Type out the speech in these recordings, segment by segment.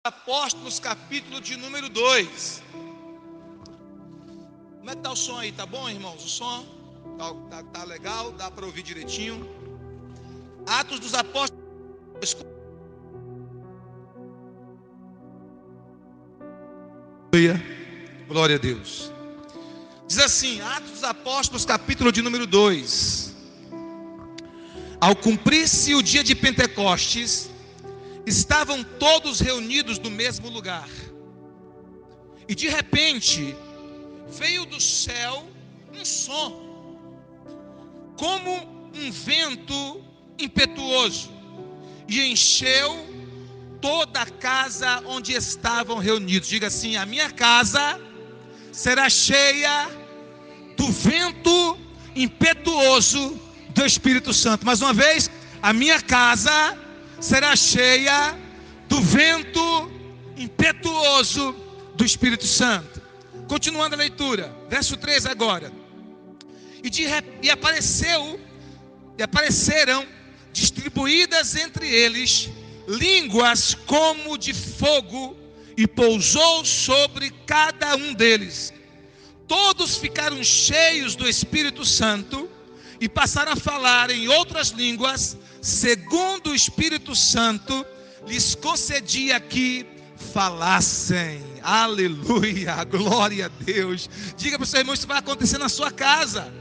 Apóstolos, capítulo de número 2. Como é que está o som aí? Tá bom, irmãos? O som tá legal? Dá para ouvir direitinho? Atos dos Apóstolos. Glória a Deus. Diz assim, Atos dos Apóstolos, capítulo de número 2. Ao cumprir-se o dia de Pentecostes, estavam todos reunidos no mesmo lugar. E de repente, veio do céu um som, como um vento impetuoso, e encheu toda a casa onde estavam reunidos. Diga assim: a minha casa será cheia do vento impetuoso do Espírito Santo. Mais uma vez, a minha casa será cheia do vento impetuoso do Espírito Santo. Continuando a leitura, verso 3 agora. E apareceram distribuídas entre eles línguas como de fogo, e pousou sobre cada um deles. Todos ficaram cheios do Espírito Santo e passaram a falar em outras línguas, segundo o Espírito Santo lhes concedia que falassem. Aleluia, glória a Deus. Diga para o seu irmão: isso vai acontecer na sua casa,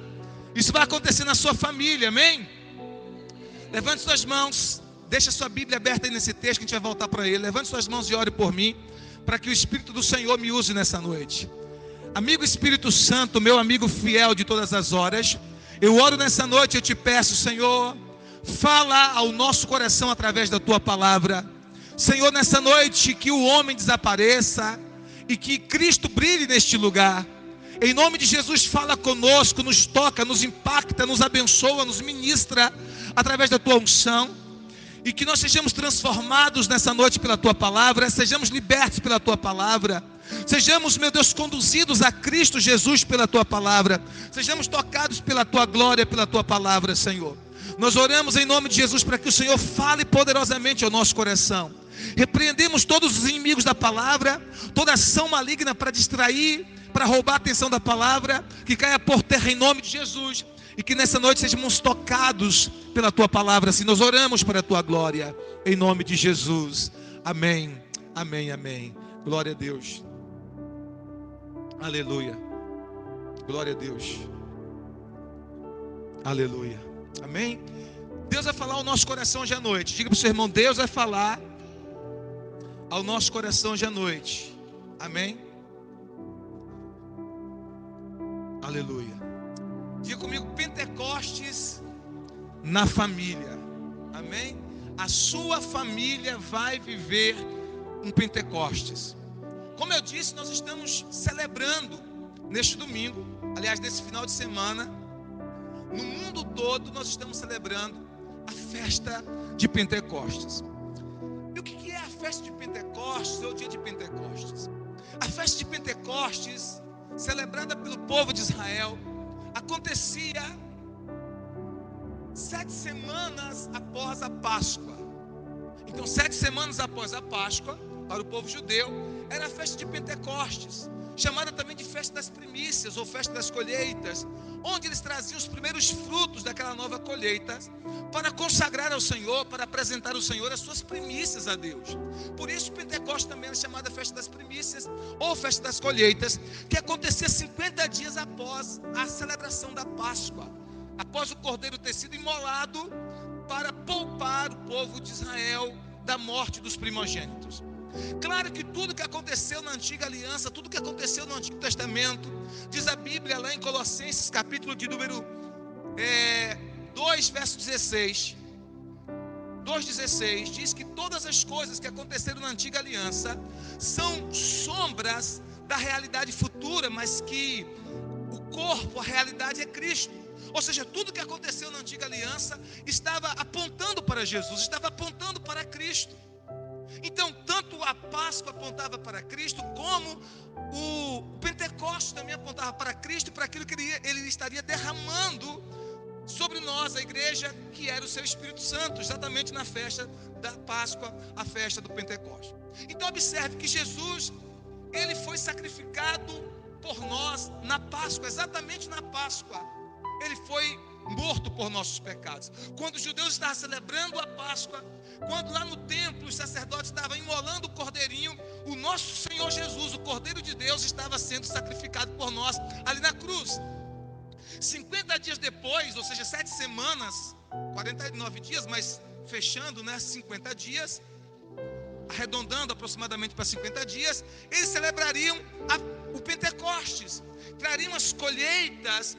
isso vai acontecer na sua família, amém? Levante suas mãos, deixa sua Bíblia aberta aí nesse texto que a gente vai voltar para ele. Levante suas mãos e ore por mim, para que o Espírito do Senhor me use nessa noite. Amigo Espírito Santo, meu amigo fiel de todas as horas, eu oro nessa noite, eu te peço, Senhor, fala ao nosso coração através da tua palavra. Senhor, nessa noite, que o homem desapareça e que Cristo brilhe neste lugar. Em nome de Jesus, fala conosco, nos toca, nos impacta, nos abençoa, nos ministra através da tua unção. E que nós sejamos transformados nessa noite pela tua palavra, sejamos libertos pela tua palavra, sejamos, meu Deus, conduzidos a Cristo Jesus pela tua palavra, sejamos tocados pela tua glória, pela tua palavra, Senhor. Nós oramos em nome de Jesus para que o Senhor fale poderosamente ao nosso coração. Repreendemos todos os inimigos da palavra, toda ação maligna para distrair, para roubar a atenção da palavra, que caia por terra em nome de Jesus. E que nessa noite sejamos tocados pela tua palavra, assim nós oramos para a tua glória, em nome de Jesus, amém, amém, amém. Glória a Deus, aleluia, glória a Deus, aleluia, amém. Deus vai falar ao nosso coração hoje à noite. Diga para o seu irmão: Deus vai falar ao nosso coração hoje à noite, amém, aleluia. Diga comigo: Pentecostes na família, amém? A sua família vai viver um Pentecostes. Como eu disse, nós estamos celebrando neste domingo, aliás, nesse final de semana, no mundo todo nós estamos celebrando a festa de Pentecostes. E o que é a festa de Pentecostes, ou o dia de Pentecostes? A festa de Pentecostes, celebrada pelo povo de Israel, acontecia 7 semanas após a Páscoa. Então, 7 semanas após a Páscoa, para o povo judeu, era a festa de Pentecostes, chamada também de festa das primícias, ou festa das colheitas, onde eles traziam os primeiros frutos daquela nova colheita, para consagrar ao Senhor, para apresentar ao Senhor as suas primícias a Deus. Por isso, Pentecostes também é chamada festa das primícias, ou festa das colheitas, que acontecia 50 dias após a celebração da Páscoa, após o cordeiro ter sido imolado, para poupar o povo de Israel da morte dos primogênitos. Claro que tudo que aconteceu na antiga aliança, tudo que aconteceu no Antigo Testamento, diz a Bíblia lá em Colossenses, capítulo de número 2, verso 16, 2,16, diz que todas as coisas que aconteceram na antiga aliança são sombras da realidade futura, mas que o corpo, a realidade é Cristo. Ou seja, tudo que aconteceu na antiga aliança estava apontando para Jesus, estava apontando para Cristo. Então, tanto a Páscoa apontava para Cristo, como o Pentecostes também apontava para Cristo, para aquilo que ele estaria derramando sobre nós, a igreja, que era o seu Espírito Santo, exatamente na festa da Páscoa, a festa do Pentecostes. Então observe que Jesus, ele foi sacrificado por nós na Páscoa, exatamente na Páscoa. Ele foi morto por nossos pecados. Quando os judeus estavam celebrando a Páscoa, quando lá no templo os sacerdotes estavam imolando o cordeirinho, o nosso Senhor Jesus, o Cordeiro de Deus, estava sendo sacrificado por nós ali na cruz. 50 dias depois, ou seja, 7 semanas, 49 dias, mas fechando, 50 dias, arredondando aproximadamente para 50 dias, eles celebrariam o Pentecostes, trariam as colheitas,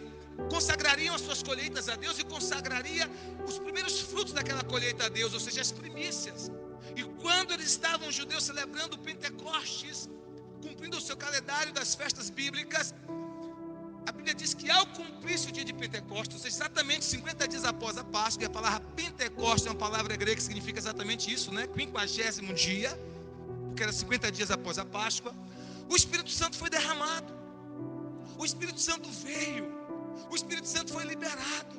consagrariam as suas colheitas a Deus e consagraria os primeiros frutos daquela colheita a Deus, ou seja, as primícias. E quando eles estavam, os judeus, celebrando o Pentecostes, cumprindo o seu calendário das festas bíblicas, a Bíblia diz que ao cumprir-se o dia de Pentecostes, ou seja, exatamente 50 dias após a Páscoa, e a palavra Pentecostes é uma palavra grega que significa exatamente isso, 50º dia, porque era 50 dias após a Páscoa, o Espírito Santo foi derramado, o Espírito Santo veio, o Espírito Santo foi liberado.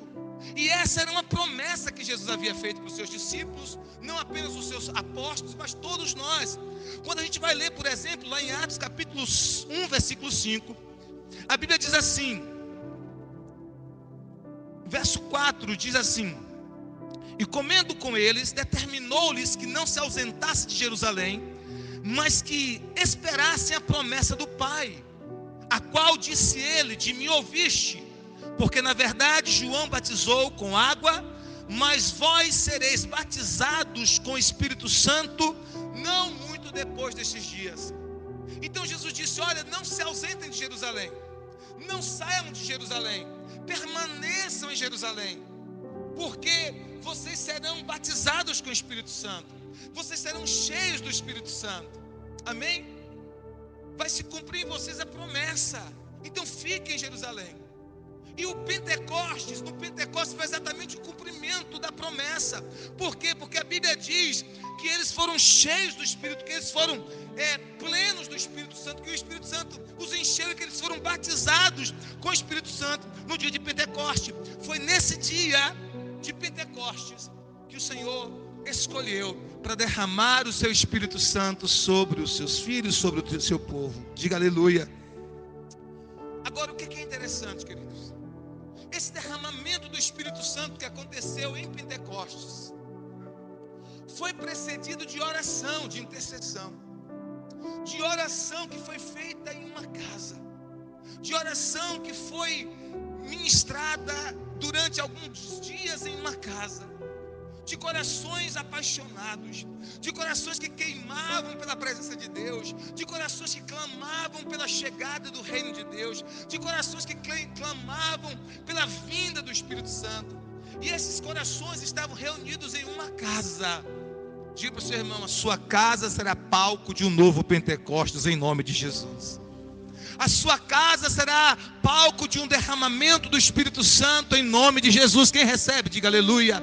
E essa era uma promessa que Jesus havia feito para os seus discípulos, não apenas os seus apóstolos, mas todos nós. Quando a gente vai ler, por exemplo, lá em Atos capítulo 1, versículo 5, a Bíblia diz assim, verso 4 diz assim: e comendo com eles, determinou-lhes que não se ausentasse de Jerusalém, mas que esperassem a promessa do Pai, a qual disse ele: de mim ouviste, porque na verdade João batizou com água, mas vós sereis batizados com o Espírito Santo não muito depois destes dias. Então Jesus disse: olha, não se ausentem de Jerusalém, não saiam de Jerusalém, permaneçam em Jerusalém, porque vocês serão batizados com o Espírito Santo, vocês serão cheios do Espírito Santo, amém? Vai se cumprir em vocês a promessa, então fiquem em Jerusalém. E o Pentecostes, no Pentecostes foi exatamente o cumprimento da promessa. Por quê? Porque a Bíblia diz que eles foram cheios do Espírito, que eles foram plenos do Espírito Santo, que o Espírito Santo os encheu e que eles foram batizados com o Espírito Santo no dia de Pentecostes. Foi nesse dia de Pentecostes que o Senhor escolheu para derramar o seu Espírito Santo sobre os seus filhos, sobre o seu povo. Diga aleluia. Agora, o que é interessante, queridos? Esse derramamento do Espírito Santo que aconteceu em Pentecostes foi precedido de oração, de intercessão, de oração que foi feita em uma casa, de oração que foi ministrada durante alguns dias em uma casa, de corações apaixonados, de corações que queimavam pela presença de Deus, de corações que clamavam pela chegada do reino de Deus, de corações que clamavam pela vinda do Espírito Santo. E esses corações estavam reunidos em uma casa. Diga para o seu irmão: a sua casa será palco de um novo Pentecostes em nome de Jesus. A sua casa será palco de um derramamento do Espírito Santo em nome de Jesus. Quem recebe, diga aleluia.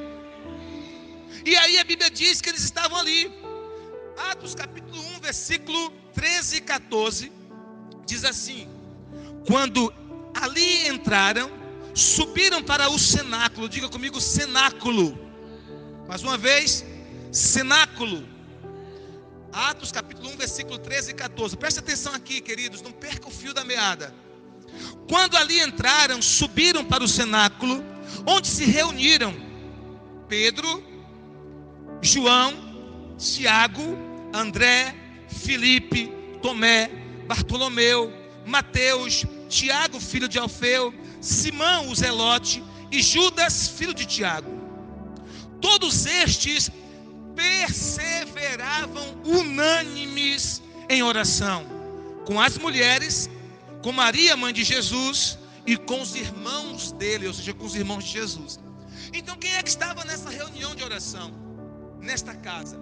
E aí a Bíblia diz que eles estavam ali. Atos capítulo 1, versículo 13 e 14, diz assim: quando ali entraram, subiram para o cenáculo. Diga comigo, cenáculo. Mais uma vez, cenáculo. Atos capítulo 1, versículo 13 e 14. Preste atenção aqui, queridos, não perca o fio da meada. Quando ali entraram, subiram para o cenáculo, onde se reuniram Pedro, João, Tiago, André, Filipe, Tomé, Bartolomeu, Mateus, Tiago, filho de Alfeu, Simão, o Zelote, e Judas, filho de Tiago. Todos estes perseveravam unânimes em oração, com as mulheres, com Maria, mãe de Jesus, e com os irmãos dele, ou seja, com os irmãos de Jesus. Então quem é que estava nessa reunião de oração? Nesta casa.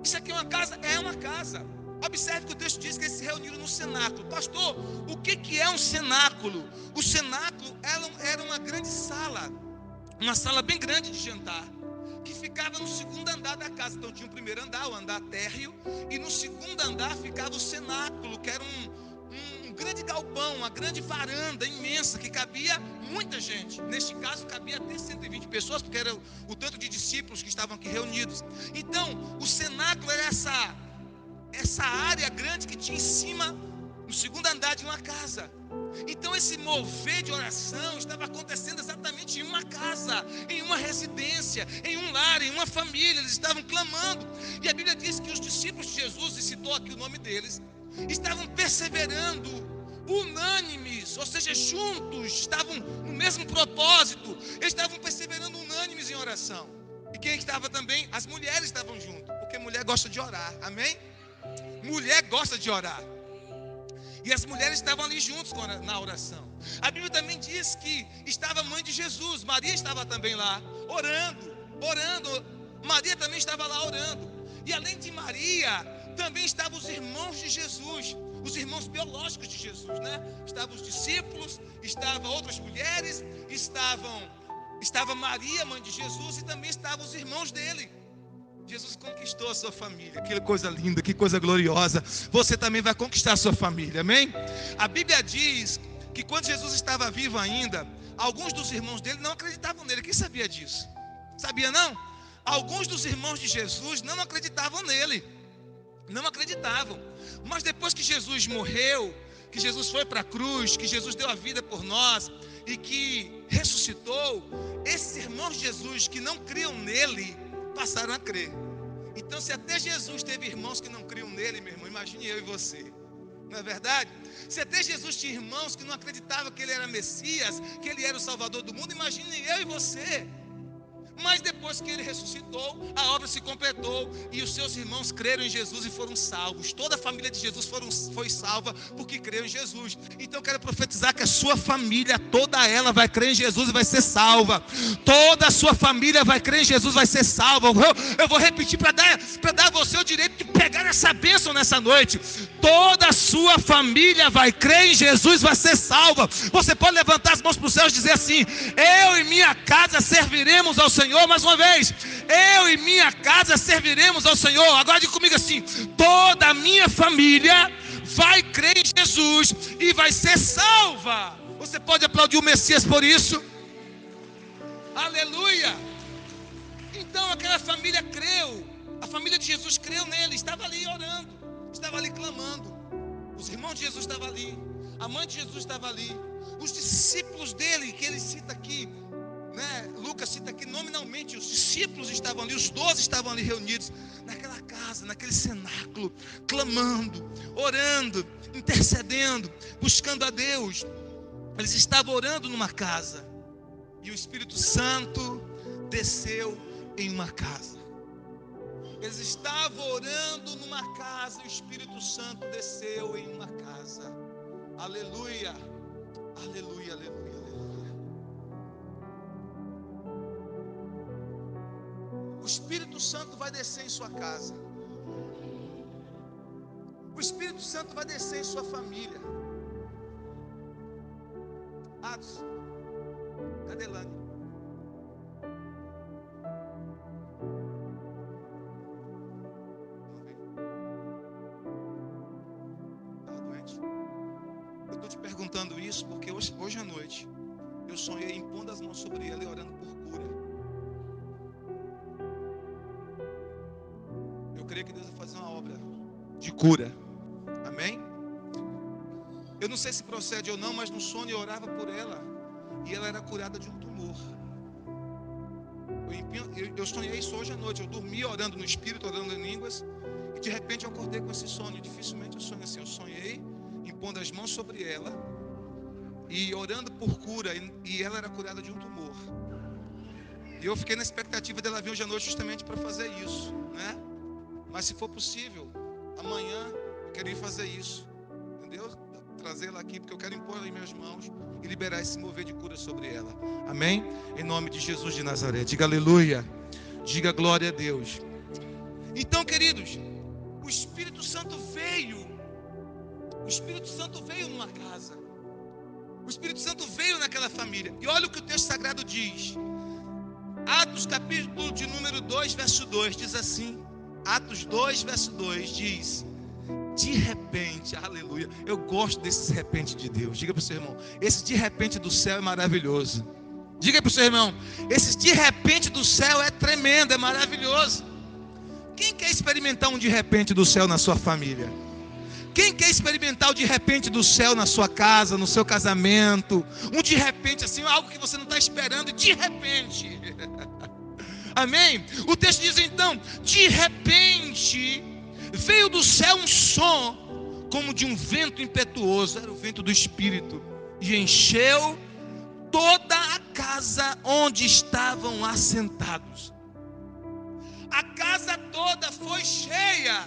Isso aqui é uma casa? É uma casa. Observe que o texto diz que eles se reuniram no cenáculo. Pastor, o que é um cenáculo? O cenáculo era uma grande sala, uma sala bem grande de jantar, que ficava no segundo andar da casa. Então tinha o primeiro andar, o andar térreo, e no segundo andar ficava o cenáculo, que era um grande galpão, uma grande varanda imensa que cabia muita gente. Neste caso cabia até 120 pessoas, porque era o tanto de discípulos que estavam aqui reunidos. Então o cenáculo era essa área grande que tinha em cima, no segundo andar de uma casa. Então esse mover de oração estava acontecendo exatamente em uma casa, em uma residência, em um lar, em uma família. Eles estavam clamando. E a Bíblia diz que os discípulos de Jesus, e citou aqui o nome deles, estavam perseverando, unânimes, ou seja, juntos, estavam no mesmo propósito. Eles estavam perseverando unânimes em oração. E quem estava também? As mulheres estavam junto, porque mulher gosta de orar, amém? Mulher gosta de orar. E as mulheres estavam ali juntos na oração. A Bíblia também diz que estava a mãe de Jesus, Maria estava também lá, orando. Maria também estava lá orando. E além de Maria, também estavam os irmãos de Jesus, os irmãos biológicos de Jesus, né? Estavam os discípulos, estavam outras mulheres, estava Maria, mãe de Jesus, e também estavam os irmãos dele. Jesus conquistou a sua família. Que coisa linda, que coisa gloriosa. Você também vai conquistar a sua família, amém? A Bíblia diz que quando Jesus estava vivo ainda, alguns dos irmãos dele não acreditavam nele. Quem sabia disso? Sabia não? Alguns dos irmãos de Jesus não acreditavam nele. Não acreditavam. Mas depois que Jesus morreu, que Jesus foi para a cruz, que Jesus deu a vida por nós e que ressuscitou, esses irmãos de Jesus que não criam nele passaram a crer. Então, se até Jesus teve irmãos que não criam nele, meu irmão, imagine eu e você. Não é verdade? Se até Jesus tinha irmãos que não acreditavam que ele era Messias, que ele era o Salvador do mundo, imagine eu e você. Mas depois que ele ressuscitou, a obra se completou e os seus irmãos creram em Jesus e foram salvos. Toda a família de Jesus foi salva porque creu em Jesus. Então eu quero profetizar que a sua família, toda ela vai crer em Jesus e vai ser salva. Toda a sua família vai crer em Jesus e vai ser salva. Eu vou repetir para dar a você o direito de pegar essa bênção nessa noite. Toda a sua família vai crer em Jesus e vai ser salva. Você pode levantar as mãos para os céus e dizer assim: eu e minha casa serviremos ao Senhor. Mais uma vez, eu e minha casa serviremos ao Senhor. Agora diga comigo assim: toda a minha família vai crer em Jesus e vai ser salva. Você pode aplaudir o Messias por isso? Aleluia! Então aquela família creu, a família de Jesus creu nele, estava ali orando, estava ali clamando. Os irmãos de Jesus estavam ali, a mãe de Jesus estava ali, os discípulos dele, que ele cita aqui, né? Lucas cita aqui nominalmente, os discípulos estavam ali, os 12 estavam ali reunidos naquela casa, naquele cenáculo, clamando, orando, intercedendo, buscando a Deus. Eles estavam orando numa casa e o Espírito Santo desceu em uma casa. Eles estavam orando numa casa e o Espírito Santo desceu em uma casa. Aleluia, aleluia, aleluia. O Espírito Santo vai descer em sua casa. O Espírito Santo vai descer em sua família. Atos, cadê Lani? Estava doente? Eu estou te perguntando isso porque hoje à noite eu sonhei impondo as mãos sobre ela e orando por cura. Eu creio que Deus vai fazer uma obra de cura. Amém? Eu não sei se procede ou não, mas no sonho eu orava por ela e ela era curada de um tumor. Eu sonhei isso hoje à noite. Eu dormi orando no Espírito, orando em línguas, e de repente eu acordei com esse sonho. Dificilmente eu sonho assim. Eu sonhei impondo as mãos sobre ela e orando por cura, e ela era curada de um tumor. E eu fiquei na expectativa dela vir hoje à noite justamente para fazer isso, né? Mas se for possível, amanhã eu quero ir fazer isso, entendeu? Trazê-la aqui, porque eu quero impor em minhas mãos e liberar esse mover de cura sobre ela. Amém? Em nome de Jesus de Nazaré. Diga aleluia. Diga glória a Deus. Então, queridos, o Espírito Santo veio. O Espírito Santo veio numa casa. O Espírito Santo veio naquela família. E olha o que o texto sagrado diz. Atos capítulo de número 2, verso 2, diz assim. Atos 2, verso 2 diz: de repente, aleluia. Eu gosto desses de repente de Deus. Diga para o seu irmão, esse de repente do céu é maravilhoso. Diga para o seu irmão, esse de repente do céu é tremendo, é maravilhoso. Quem quer experimentar um de repente do céu na sua família? Quem quer experimentar o de repente do céu na sua casa, no seu casamento? Um de repente assim, algo que você não está esperando, de repente. Amém? O texto diz então, de repente veio do céu um som como de um vento impetuoso, era o vento do Espírito, e encheu toda a casa onde estavam assentados. A casa toda foi cheia.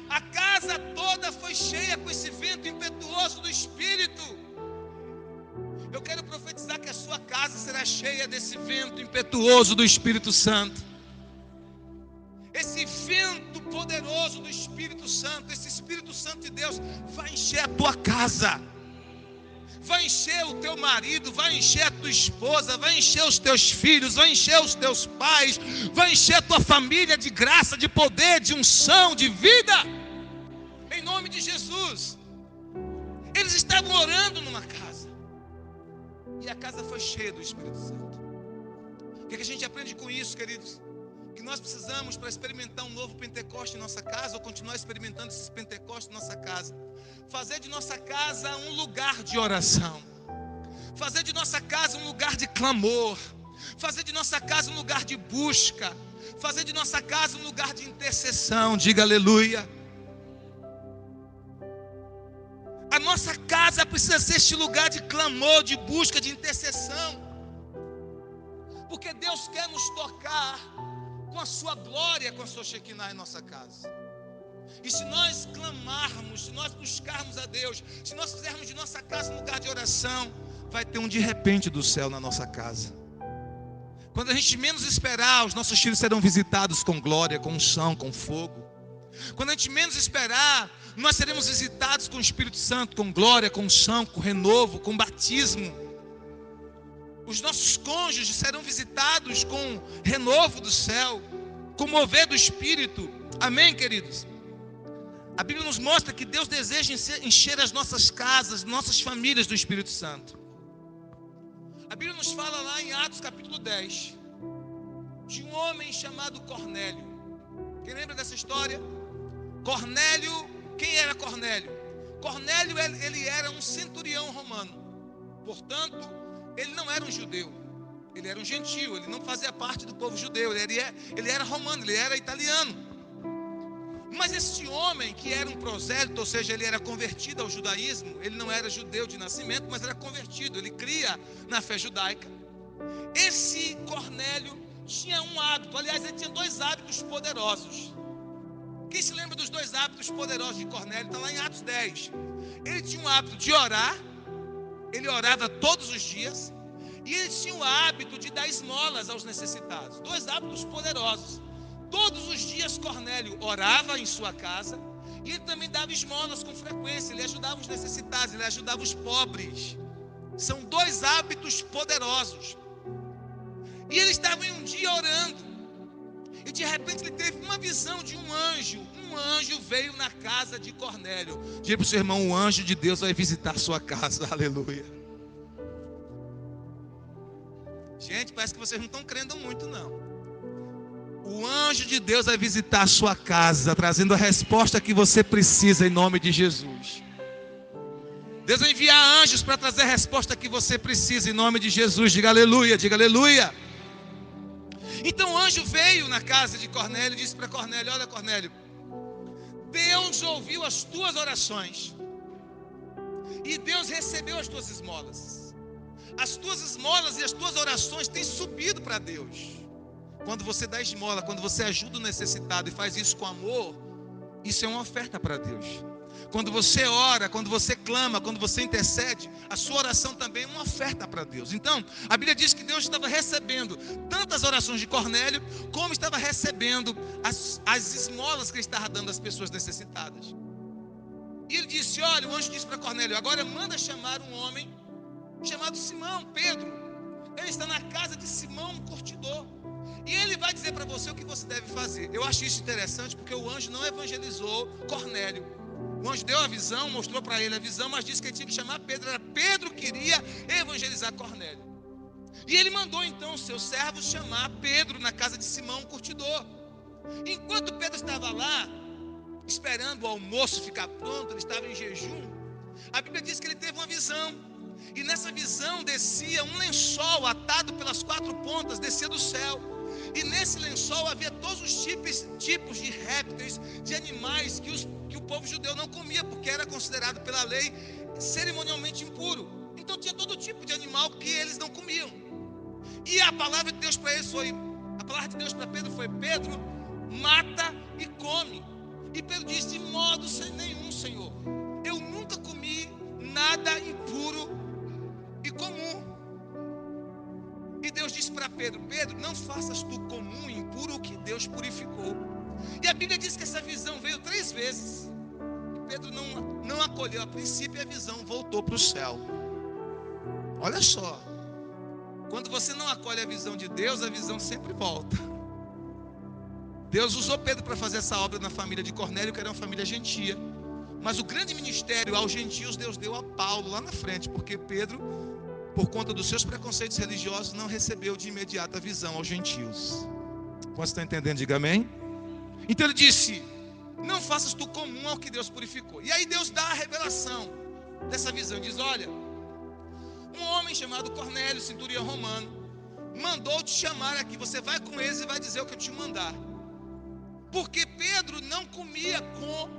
A casa toda foi cheia com esse vento impetuoso do Espírito. Eu quero profetizar que a sua casa será cheia desse vento impetuoso do Espírito Santo. Esse vento poderoso do Espírito Santo, esse Espírito Santo de Deus vai encher a tua casa, vai encher o teu marido, vai encher a tua esposa, vai encher os teus filhos, vai encher os teus pais, vai encher a tua família de graça, de poder, de unção, de vida, em nome de Jesus. Eles estavam orando numa casa, e a casa foi cheia do Espírito Santo. O que a gente aprende com isso, queridos? Que nós precisamos, para experimentar um novo Pentecoste em nossa casa, ou continuar experimentando esses Pentecostes em nossa casa, fazer de nossa casa um lugar de oração, fazer de nossa casa um lugar de clamor, fazer de nossa casa um lugar de busca, fazer de nossa casa um lugar de intercessão. Diga aleluia. A nossa casa precisa ser este lugar de clamor, de busca, de intercessão, porque Deus quer nos tocar com a sua glória, com a sua Shekinah em nossa casa. E se nós clamarmos, se nós buscarmos a Deus, se nós fizermos de nossa casa um lugar de oração, vai ter um de repente do céu na nossa casa. Quando a gente menos esperar, os nossos filhos serão visitados com glória, com unção, com fogo. Quando a gente menos esperar, nós seremos visitados com o Espírito Santo, com glória, com unção, com renovo, com batismo. Os nossos cônjuges serão visitados com renovo do céu, com mover do Espírito. Amém, queridos? A Bíblia nos mostra que Deus deseja encher as nossas casas, nossas famílias do Espírito Santo. A Bíblia nos fala lá em Atos capítulo 10, de um homem chamado Cornélio. Quem lembra dessa história? Cornélio, quem era Cornélio? Cornélio, ele era um centurião romano. Portanto, ele não era um judeu, ele era um gentio, ele não fazia parte do povo judeu, ele era romano, ele era italiano. Mas esse homem que era um prosélito, ou seja, ele era convertido ao judaísmo, ele não era judeu de nascimento, mas era convertido, ele cria na fé judaica. Esse Cornélio tinha um hábito, aliás, ele tinha dois hábitos poderosos. Quem se lembra dos dois hábitos poderosos de Cornélio? Está lá em Atos 10. Ele tinha um hábito de orar, ele orava todos os dias, e ele tinha o hábito de dar esmolas aos necessitados. Dois hábitos poderosos. Todos os dias Cornélio orava em sua casa, e ele também dava esmolas com frequência, ele ajudava os necessitados, ele ajudava os pobres. São dois hábitos poderosos. E ele estava em um dia orando, e de repente ele teve uma visão de um anjo. Um anjo veio na casa de Cornélio. Diga para o seu irmão, o anjo de Deus vai visitar a sua casa, aleluia. Gente, parece que vocês não estão crendo muito não. O anjo de Deus vai visitar a sua casa, trazendo a resposta que você precisa em nome de Jesus. Deus vai enviar anjos para trazer a resposta que você precisa em nome de Jesus. Diga aleluia, diga aleluia. Então o anjo veio na casa de Cornélio e disse para Cornélio: olha, Cornélio, Deus ouviu as tuas orações e Deus recebeu as tuas esmolas. As tuas esmolas e as tuas orações têm subido para Deus. Quando você dá esmola, quando você ajuda o necessitado e faz isso com amor, isso é uma oferta para Deus. Quando você ora, quando você clama, quando você intercede, a sua oração também é uma oferta para Deus. Então, a Bíblia diz que Deus estava recebendo tantas orações de Cornélio, como estava recebendo as esmolas que ele estava dando às pessoas necessitadas. E ele disse: olha, o anjo disse para Cornélio: agora manda chamar um homem chamado Simão, Pedro. Ele está na casa de Simão, um curtidor. E ele vai dizer para você o que você deve fazer. Eu acho isso interessante porque o anjo não evangelizou Cornélio. O anjo deu a visão, mostrou para ele a visão, mas disse que ele tinha que chamar Pedro. Era Pedro que queria evangelizar Cornélio. E ele mandou então os seus servos chamar Pedro na casa de Simão, o curtidor. Enquanto Pedro estava lá, esperando o almoço ficar pronto, ele estava em jejum, a Bíblia diz que ele teve uma visão. E nessa visão descia um lençol atado pelas 4 pontas, descia do céu. E nesse lençol havia todos os tipos de répteis, de animais que o povo judeu não comia, porque era considerado pela lei cerimonialmente impuro. Então tinha todo tipo de animal que eles não comiam. E a palavra de Deus para eles a palavra de Deus para Pedro foi: Pedro, mata e come. E Pedro disse: de modo nenhum, Senhor, eu nunca comi nada impuro e comum. E Deus disse para Pedro: Pedro, não faças tu comum e impuro o que Deus purificou. E a Bíblia diz que essa visão veio 3 vezes. E Pedro não acolheu a princípio, e a visão voltou para o céu. Olha só, quando você não acolhe a visão de Deus, a visão sempre volta. Deus usou Pedro para fazer essa obra na família de Cornélio, que era uma família gentia. Mas o grande ministério aos gentios Deus deu a Paulo lá na frente, porque Pedro, por conta dos seus preconceitos religiosos, não recebeu de imediato a visão aos gentios. Você está entendendo? Diga amém. Então ele disse: não faças tu comum ao que Deus purificou. E aí Deus dá a revelação dessa visão. Diz: olha, um homem chamado Cornélio, centurião romano, mandou te chamar aqui. Você vai com eles e vai dizer o que eu te mandar. Porque Pedro não comia com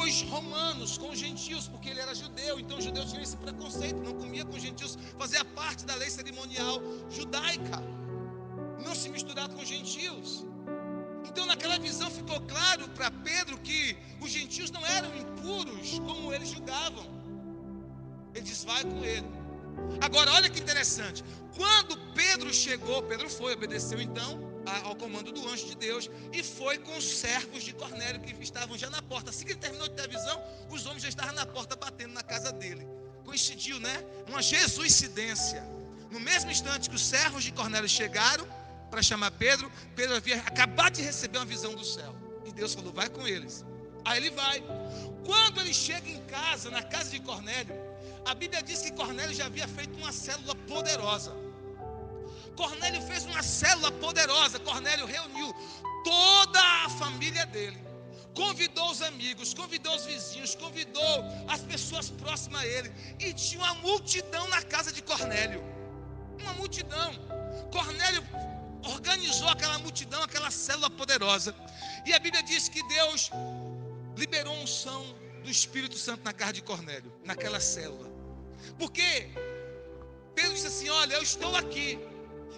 os romanos, com os gentios, porque ele era judeu. Então os judeus tinham esse preconceito, não comia com os gentios, fazia parte da lei cerimonial judaica, não se misturar com os gentios. Então naquela visão ficou claro para Pedro que os gentios não eram impuros como eles julgavam. Ele diz: vai com ele. Agora olha que interessante, quando Pedro chegou, Pedro foi, obedeceu então ao comando do anjo de Deus, e foi com os servos de Cornélio que estavam já na porta. Assim que ele terminou de ter a visão, os homens já estavam na porta batendo na casa dele. Coincidiu, né? Uma jesuicidência. No mesmo instante que os servos de Cornélio chegaram para chamar Pedro, Pedro havia acabado de receber uma visão do céu, e Deus falou: vai com eles. Aí ele vai. Quando ele chega em casa, na casa de Cornélio, a Bíblia diz que Cornélio já havia feito uma célula poderosa. Cornélio fez uma célula poderosa. Cornélio reuniu toda a família dele, convidou os amigos, convidou os vizinhos, convidou as pessoas próximas a ele, e tinha uma multidão na casa de Cornélio. Uma multidão. Cornélio organizou aquela multidão, aquela célula poderosa. E a Bíblia diz que Deus liberou a unção do Espírito Santo na casa de Cornélio, naquela célula. Porque Pedro disse assim: olha, eu estou aqui,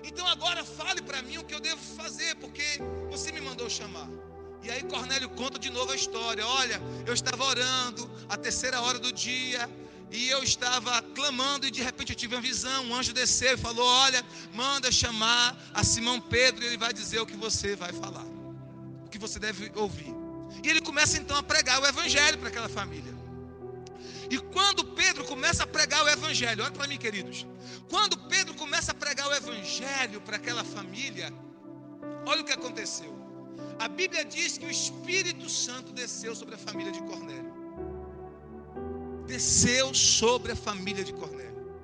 então agora fale para mim o que eu devo fazer, porque você me mandou chamar. E aí Cornélio conta de novo a história. Olha, eu estava orando a 3ª hora do dia, e eu estava clamando, e de repente eu tive uma visão. Um anjo desceu e falou: olha, manda chamar a Simão Pedro, e ele vai dizer o que você vai falar, o que você deve ouvir. E ele começa então a pregar o evangelho para aquela família. E quando Pedro começa a pregar o evangelho, olha para mim, queridos, quando Pedro começa a pregar o evangelho para aquela família, olha o que aconteceu. A Bíblia diz que o Espírito Santo desceu sobre a família de Cornélio. Desceu sobre a família de Cornélio.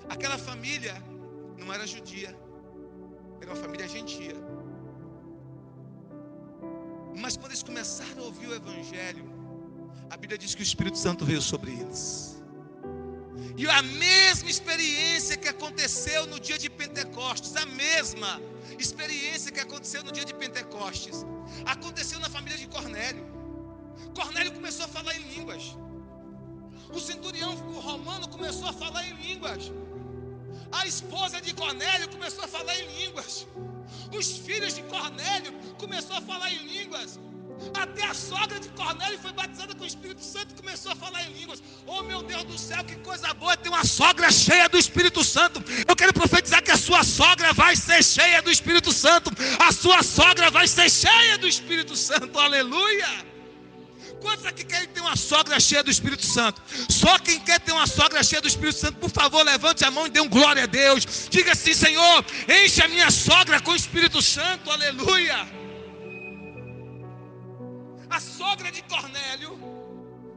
Aquela família não era judia, era uma família gentia. Mas quando eles começaram a ouvir o evangelho, a Bíblia diz que o Espírito Santo veio sobre eles. E a mesma experiência que aconteceu no dia de Pentecostes, a mesma experiência que aconteceu no dia de Pentecostes, aconteceu na família de Cornélio. Cornélio começou a falar em línguas. O centurião romano começou a falar em línguas. A esposa de Cornélio começou a falar em línguas. Os filhos de Cornélio começaram a falar em línguas. Até a sogra de Cornélio foi batizada com o Espírito Santo e começou a falar em línguas. Oh, meu Deus do céu, que coisa boa ter uma sogra cheia do Espírito Santo. Eu quero profetizar que a sua sogra vai ser cheia do Espírito Santo. A sua sogra vai ser cheia do Espírito Santo. Aleluia. Quantos aqui querem ter uma sogra cheia do Espírito Santo? Só quem quer ter uma sogra cheia do Espírito Santo, por favor, levante a mão e dê um glória a Deus. Diga assim: Senhor, enche a minha sogra com o Espírito Santo, aleluia. A sogra de Cornélio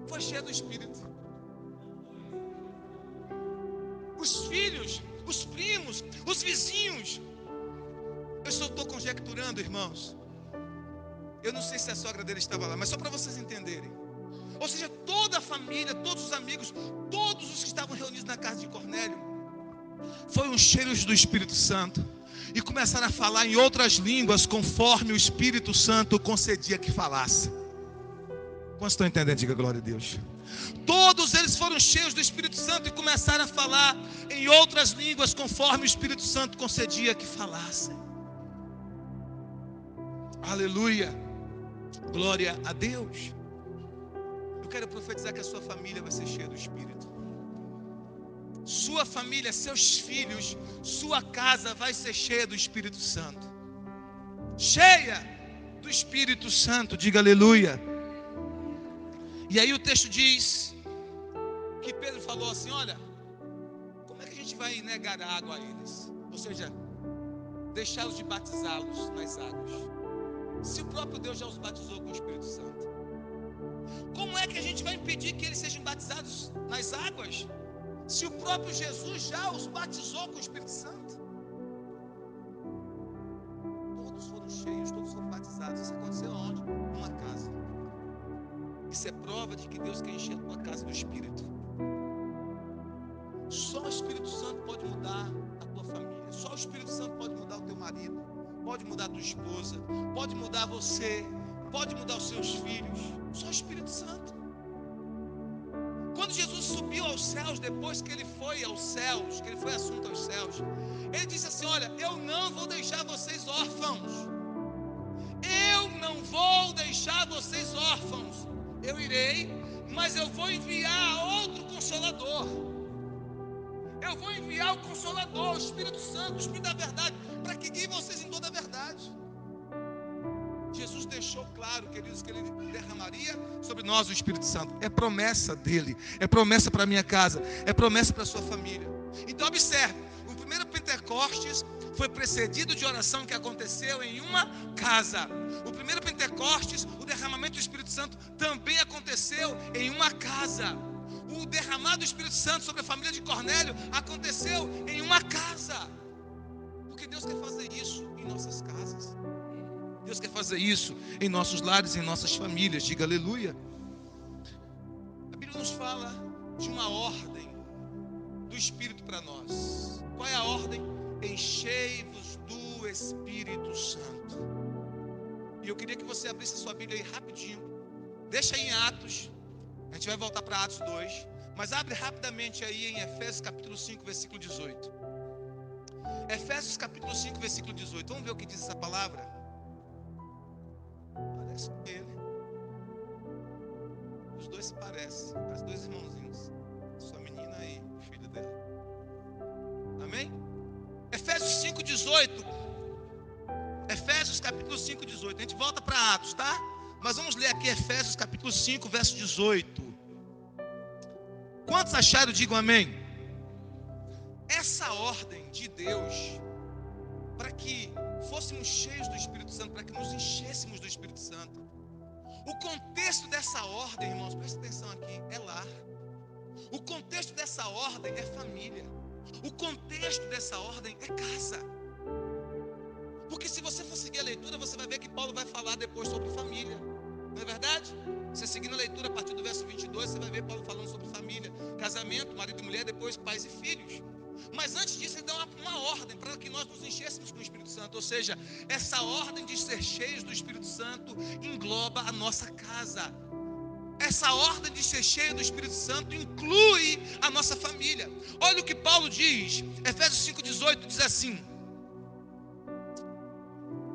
foi cheia do Espírito. Os filhos, os primos, os vizinhos. Eu só estou conjecturando, irmãos. Eu não sei se a sogra dele estava lá, mas só para vocês entenderem. Ou seja, toda a família, todos os amigos, todos os que estavam reunidos na casa de Cornélio, foram cheios do Espírito Santo e começaram a falar em outras línguas conforme o Espírito Santo concedia que falasse. Quantos estão entendendo? Diga glória a Deus. Todos eles foram cheios do Espírito Santo e começaram a falar em outras línguas conforme o Espírito Santo concedia que falassem. Aleluia. Glória a Deus. Eu quero profetizar que a sua família vai ser cheia do Espírito. Sua família, seus filhos, sua casa vai ser cheia do Espírito Santo. Cheia do Espírito Santo, diga aleluia. E aí o texto diz que Pedro falou assim: olha, como é que a gente vai negar a água a eles? Ou seja, deixá-los de batizá-los nas águas, se o próprio Deus já os batizou com o Espírito Santo? Como é que a gente vai impedir que eles sejam batizados nas águas, se o próprio Jesus já os batizou com o Espírito Santo? Todos foram cheios, todos foram batizados. Isso aconteceu aonde? Numa casa. Isso é prova de que Deus quer encher a tua casa do Espírito. Só o Espírito Santo pode mudar a tua família. Só o Espírito Santo pode mudar o teu marido, pode mudar a tua esposa, pode mudar você, pode mudar os seus filhos. Só o Espírito Santo. Quando Jesus subiu aos céus, depois que ele foi aos céus, que ele foi assunto aos céus, ele disse assim: olha, eu não vou deixar vocês órfãos. Eu não vou deixar vocês órfãos. Eu irei, mas eu vou enviar outro Consolador. Eu vou enviar o Consolador, o Espírito Santo, o Espírito da verdade, para que guie vocês em toda a verdade. Jesus deixou claro, queridos, que ele derramaria sobre nós o Espírito Santo. É promessa dele, é promessa para a minha casa, é promessa para a sua família. Então observe, o primeiro Pentecostes foi precedido de oração que aconteceu em uma casa. O primeiro Pentecostes, o derramamento do Espírito Santo também aconteceu em uma casa. O derramado do Espírito Santo sobre a família de Cornélio aconteceu em uma casa. Porque Deus quer fazer isso em nossas casas. Deus quer fazer isso em nossos lares, em nossas famílias. Diga aleluia. A Bíblia nos fala de uma ordem do Espírito para nós. Qual é a ordem? Enchei-vos do Espírito Santo. E eu queria que você abrisse a sua Bíblia aí rapidinho. Deixa aí em Atos. A gente vai voltar para Atos 2. Mas abre rapidamente aí em Efésios capítulo 5, versículo 18. Efésios capítulo 5, versículo 18. Vamos ver o que diz essa palavra? Parece com ele. Os dois se parecem. As dois irmãozinhos. Sua menina aí, o filho dela. Amém? Efésios 5, 18. Efésios capítulo 5, 18. A gente volta para Atos, tá? Mas vamos ler aqui Efésios capítulo 5, verso 18. Quantos acharam? Digam amém. Essa ordem de Deus, para que fôssemos cheios do Espírito Santo, para que nos enchêssemos do Espírito Santo. O contexto dessa ordem, irmãos, presta atenção aqui, é lar. O contexto dessa ordem é família. O contexto dessa ordem é casa. Porque se você for seguir a leitura, você vai ver que Paulo vai falar depois sobre família. Não é verdade? Você seguindo a leitura a partir do verso 22, você vai ver Paulo falando sobre família, casamento, marido e mulher, depois pais e filhos. Mas antes disso ele dá uma ordem para que nós nos enchêssemos com o Espírito Santo. Ou seja, essa ordem de ser cheios do Espírito Santo engloba a nossa casa. Essa ordem de ser cheio do Espírito Santo inclui a nossa família. Olha o que Paulo diz, Efésios 5,18 diz assim: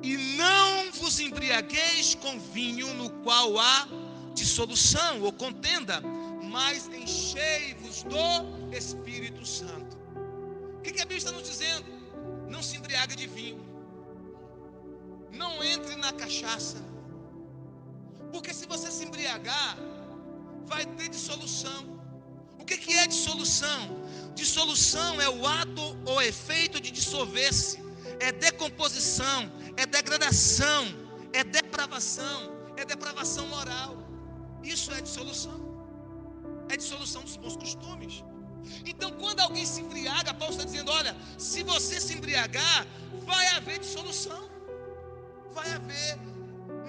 e não vos embriagueis com vinho no qual há dissolução ou contenda, mas enchei-vos do Espírito Santo. O que a Bíblia está nos dizendo? Não se embriague de vinho, não entre na cachaça, Porque se você se embriagar, vai ter dissolução. O que é dissolução? Dissolução é o ato ou efeito de dissolver-se. É decomposição, é degradação, é depravação moral. Isso é dissolução. É dissolução dos bons costumes. Então, quando alguém se embriaga, Paulo está dizendo: olha, se você se embriagar, vai haver dissolução, vai haver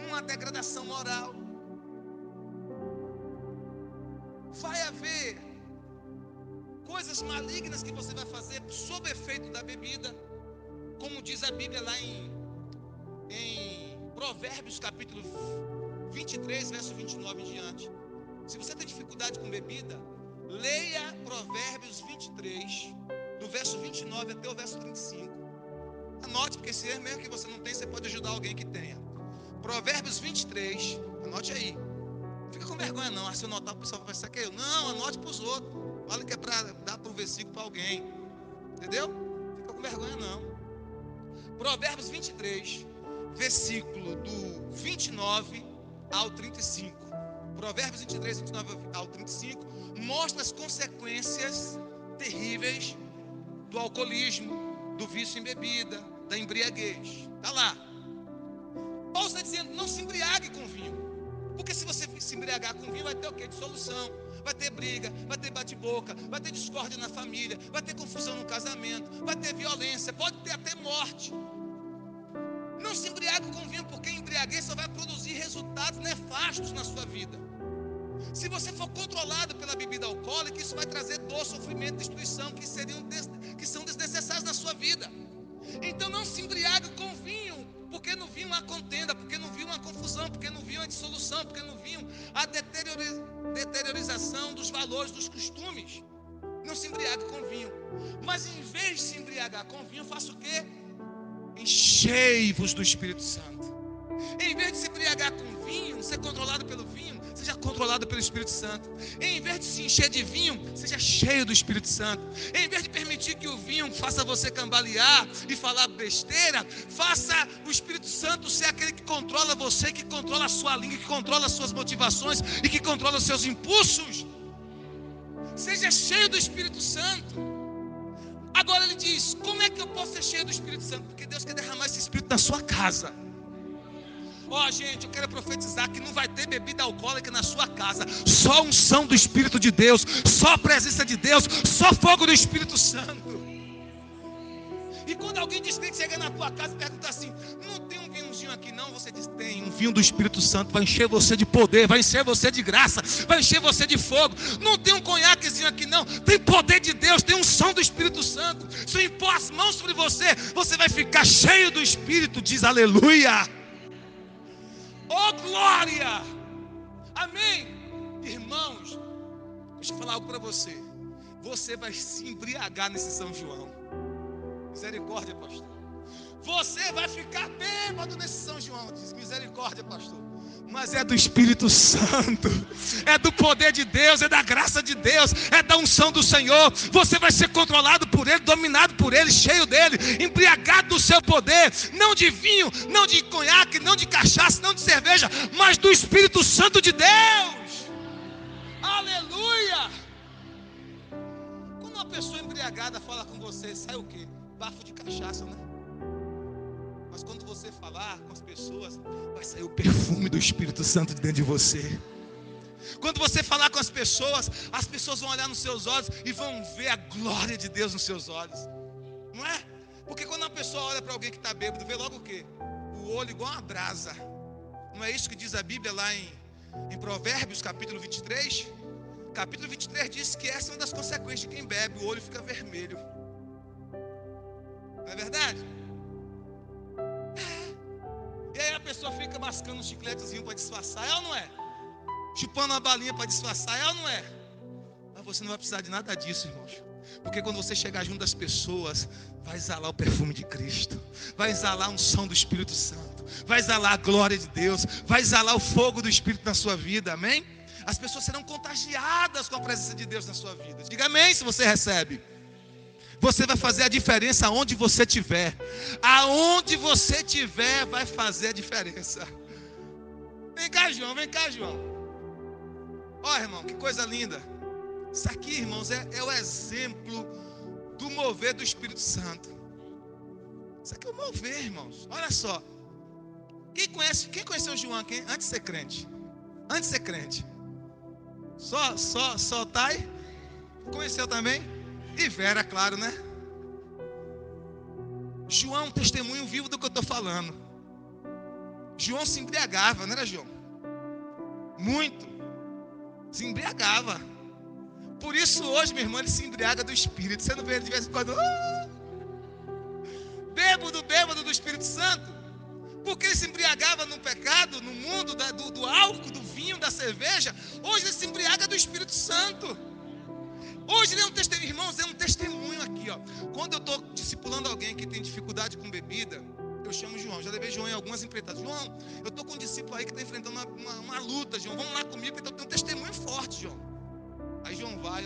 uma degradação moral, vai haver coisas malignas que você vai fazer sob efeito da bebida, como diz a Bíblia lá em Provérbios capítulo 23, verso 29 em diante. Se você tem dificuldade com bebida, leia Provérbios 23, do verso 29 até o verso 35. Anote, porque se é mesmo que você não tem, você pode ajudar alguém que tenha. Provérbios 23, anote aí. Não fica com vergonha não, se eu notar o pessoal vai pensar que é eu. Não, anote para os outros. Fala que é para dar para um versículo para alguém. Entendeu? Não fica com vergonha não. Provérbios 23, versículo do 29 ao 35. Provérbios 23, 29 ao 35, mostra as consequências terríveis do alcoolismo, do vício em bebida, da embriaguez. Está lá. Paulo está dizendo: não se embriague com vinho. Porque se você se embriagar com vinho, vai ter o quê? Dissolução. Vai ter briga, vai ter bate-boca, vai ter discórdia na família, vai ter confusão no casamento, vai ter violência, pode ter até morte. Não se embriague com vinho, porque embriaguez só vai produzir resultados nefastos na sua vida. Se você for controlado pela bebida alcoólica, isso vai trazer dor, sofrimento, destruição, que são desnecessários na sua vida. Então não se embriague com vinho, porque no vinho há contenda, porque no vinho há confusão, porque no vinho há dissolução, porque no vinho há deteriorização dos valores, dos costumes. Não se embriague com vinho. Mas em vez de se embriagar com vinho, faça o quê? Enchei-vos do Espírito Santo. Em vez de se embriagar com vinho, ser controlado pelo vinho, seja controlado pelo Espírito Santo. Em vez de se encher de vinho, seja cheio do Espírito Santo. Em vez de permitir que o vinho faça você cambalear e falar besteira, faça o Espírito Santo ser aquele que controla você, que controla a sua língua, que controla as suas motivações e que controla os seus impulsos. Seja cheio do Espírito Santo. Agora ele diz: como é que eu posso ser cheio do Espírito Santo? Porque Deus quer derramar esse Espírito na sua casa. Gente, eu quero profetizar que não vai ter bebida alcoólica na sua casa. Só unção do Espírito de Deus, só presença de Deus, só fogo do Espírito Santo. E quando alguém descrente chega na tua casa e pergunta assim: não tem um vinhozinho aqui não? Você diz: tem um vinho do Espírito Santo. Vai encher você de poder, vai encher você de graça, vai encher você de fogo. Não tem um conhaquezinho aqui não? Tem poder de Deus, tem unção do Espírito Santo. Se eu impor as mãos sobre você, você vai ficar cheio do Espírito. Diz aleluia. Oh glória. Amém. Irmãos, deixa eu falar algo para você. Você vai se embriagar nesse São João. Misericórdia, pastor. Você vai ficar bêbado nesse São João. Diz: misericórdia, pastor. Mas é do Espírito Santo, é do poder de Deus, é da graça de Deus, é da unção do Senhor. Você vai ser controlado por Ele, dominado por Ele, cheio dEle, embriagado do seu poder. Não de vinho, não de conhaque, não de cachaça, não de cerveja, mas do Espírito Santo de Deus. Aleluia. Quando uma pessoa embriagada fala com você, sai o quê? Bafo de cachaça, né? Mas quando você falar com as pessoas, vai sair o perfume do Espírito Santo de dentro de você. Quando você falar com as pessoas vão olhar nos seus olhos e vão ver a glória de Deus nos seus olhos. Não é? Porque quando uma pessoa olha para alguém que está bêbado, vê logo o quê? O olho igual uma brasa. Não é isso que diz a Bíblia lá em Provérbios capítulo 23? Capítulo 23 diz que essa é uma das consequências de quem bebe, o olho fica vermelho. Não é verdade? E aí a pessoa fica mascando um chicletezinho para disfarçar, é ou não é? Chupando uma balinha para disfarçar, é ou não é? Mas você não vai precisar de nada disso, irmãos. Porque quando você chegar junto das pessoas, vai exalar o perfume de Cristo, vai exalar a unção do Espírito Santo, vai exalar a glória de Deus, vai exalar o fogo do Espírito na sua vida, amém? As pessoas serão contagiadas com a presença de Deus na sua vida. Diga amém se você recebe. Você vai fazer a diferença aonde você estiver. Aonde você estiver vai fazer a diferença. Vem cá, João, vem cá, João. Ó, irmão, que coisa linda. Isso aqui, irmãos, é o exemplo do mover do Espírito Santo. Isso aqui é o mover, irmãos. Olha só. Quem conheceu o João aqui antes de ser crente? Antes de ser crente. Só Thay? Conheceu também? E Vera, claro, né? João é um testemunho vivo do que eu estou falando. João se embriagava, não era, João? Muito. Se embriagava. Por isso hoje, meu irmão, ele se embriaga do Espírito. Você não vê ele de vez em quando, bêbado do Espírito Santo. Porque ele se embriagava no pecado, no mundo do álcool, do vinho, da cerveja. Hoje ele se embriaga do Espírito Santo. Hoje ele é um testemunho, irmãos, é um testemunho aqui, ó. Quando eu estou discipulando alguém que tem dificuldade com bebida, eu chamo o João. Já levei João em algumas empreitadas. João, eu estou com um discípulo aí que está enfrentando uma luta, João. Vamos lá comigo, porque eu tenho um testemunho forte, João. Aí João vai,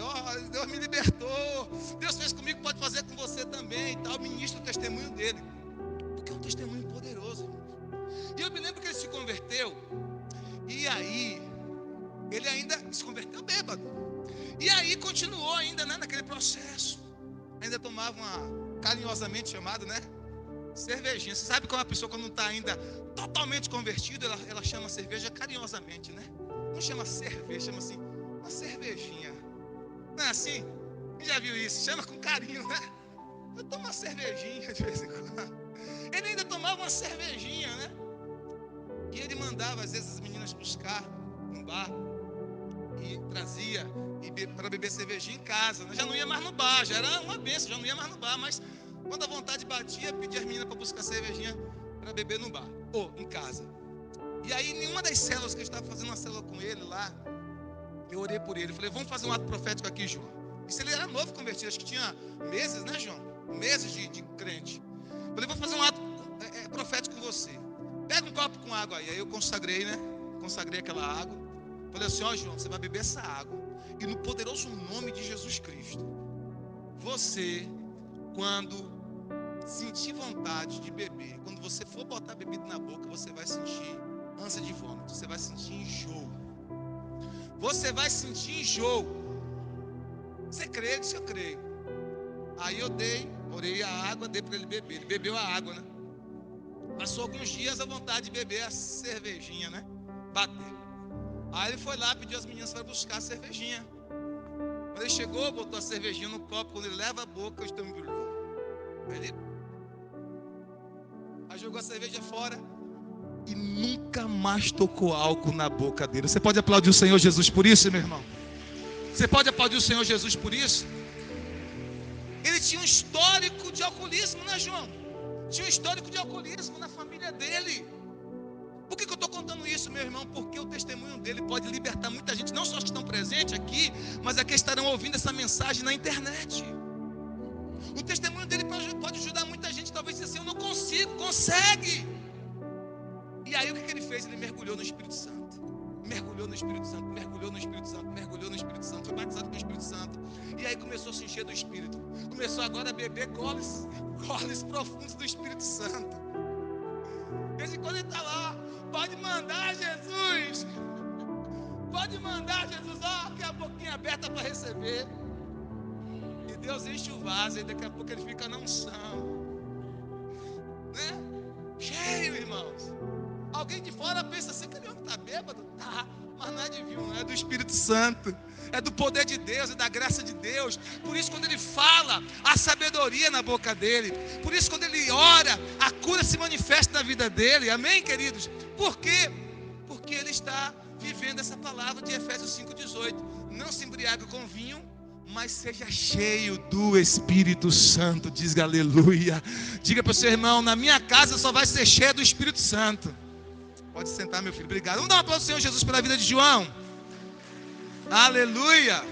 Deus me libertou. Deus fez comigo, pode fazer com você também e tal. Ministra o testemunho dele. Porque é um testemunho poderoso, irmãos. E eu me lembro que ele se converteu. E aí, ele ainda se converteu bêbado. E aí continuou ainda, né, naquele processo. Ainda tomava uma, carinhosamente chamada, né, cervejinha. Você sabe como a pessoa quando não está ainda totalmente convertida, ela chama cerveja carinhosamente, né? Não chama cerveja, chama assim, uma cervejinha. Não é assim? Quem já viu isso? Chama com carinho, né? Eu tomo uma cervejinha de vez em quando. Ele ainda tomava uma cervejinha, né? E ele mandava às vezes as meninas buscar no bar e trazia para beber cervejinha em casa, né? Já não ia mais no bar, já era uma benção, já não ia mais no bar, mas quando a vontade batia, pedia as meninas para buscar cervejinha para beber no bar, ou em casa. E aí, em uma das células que eu estava fazendo uma célula com ele lá, eu orei por ele, falei, vamos fazer um ato profético aqui, João. Isso ele era novo convertido, acho que tinha meses, né, João? Meses de crente. Falei, vou fazer um ato profético com você. Pega um copo com água aí. Aí eu consagrei, né? Consagrei aquela água. Falei assim, João, você vai beber essa água. E no poderoso nome de Jesus Cristo, você, quando sentir vontade de beber, quando você for botar a bebida na boca, você vai sentir ânsia de vômito, você vai sentir enjoo. Você vai sentir enjoo. Você crê? Eu creio. Aí eu orei a água, dei para ele beber. Ele bebeu a água, né? Passou alguns dias a vontade de beber a cervejinha, né? Bateu. Aí ele foi lá, pediu as meninas para buscar a cervejinha. Quando ele chegou, botou a cervejinha no copo. Quando ele leva a boca, o estômago embrulhou. Aí jogou a cerveja fora e nunca mais tocou álcool na boca dele. Você pode aplaudir o Senhor Jesus por isso, meu irmão? Você pode aplaudir o Senhor Jesus por isso? Ele tinha um histórico de alcoolismo, né, João? Tinha um histórico de alcoolismo na família dele. Por que eu estou contando isso, meu irmão? Porque o testemunho dele pode libertar muita gente, não só os que estão presentes aqui, mas aqui estarão ouvindo essa mensagem na internet. O testemunho dele pode ajudar muita gente, talvez dizer assim, eu não consigo, consegue. E aí o que ele fez? Ele mergulhou no Espírito Santo. Mergulhou no Espírito Santo, mergulhou no Espírito Santo, mergulhou no Espírito Santo, foi batizado com o Espírito Santo. E aí começou a se encher do Espírito. Começou agora a beber goles profundos do Espírito Santo. De vez em quando ele está lá, pode mandar Jesus. Pode mandar Jesus, que a boquinha aberta para receber. E Deus enche o vaso e daqui a pouco ele fica na unção. Né? Cheio, irmãos. Alguém de fora pensa assim, que ele está bêbado? Tá, mas não é de vinho, é do Espírito Santo. É do poder de Deus, é da graça de Deus. Por isso quando ele fala, há sabedoria na boca dele. Por isso quando ele ora, a cura se manifesta na vida dele. Amém, queridos? Por quê? Porque ele está vivendo essa palavra de Efésios 5,18. Não se embriague com vinho, mas seja cheio do Espírito Santo. Diz aleluia. Diga para o seu irmão, na minha casa só vai ser cheio do Espírito Santo. Pode sentar, meu filho, obrigado. Vamos dar um aplauso ao Senhor Jesus pela vida de João. Aleluia.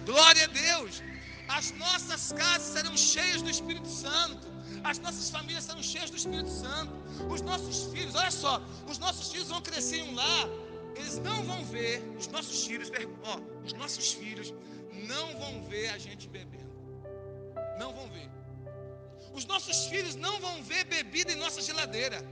Glória a Deus. As nossas casas serão cheias do Espírito Santo. As nossas famílias serão cheias do Espírito Santo. Os nossos filhos, olha só, os nossos filhos vão crescer em um lar. Eles não vão ver, os nossos filhos não vão ver a gente bebendo. Não vão ver. Os nossos filhos não vão ver bebida em nossa geladeira.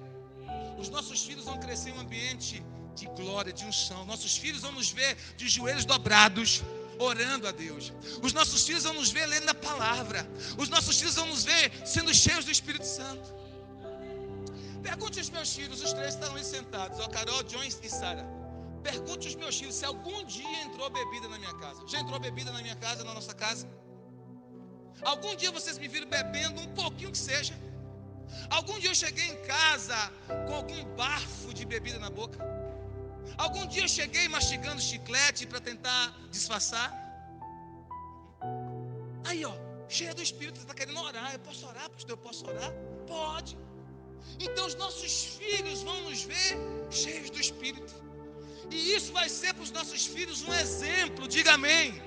Os nossos filhos vão crescer em um ambiente de glória, de unção. Nossos filhos vão nos ver de joelhos dobrados, orando a Deus. Os nossos filhos vão nos ver lendo a palavra. Os nossos filhos vão nos ver sendo cheios do Espírito Santo. Pergunte aos meus filhos, os três estão ali sentados, Carol, John e Sara. Pergunte aos meus filhos se algum dia entrou bebida na minha casa. Já entrou bebida na minha casa, na nossa casa? Algum dia vocês me viram bebendo um pouquinho que seja? Algum dia eu cheguei em casa com algum bafo de bebida na boca? Algum dia eu cheguei mastigando chiclete para tentar disfarçar? Aí, cheia do Espírito, você está querendo orar. Eu posso orar, pastor? Eu posso orar? Pode. Então os nossos filhos vão nos ver cheios do Espírito. E isso vai ser para os nossos filhos um exemplo. Diga amém.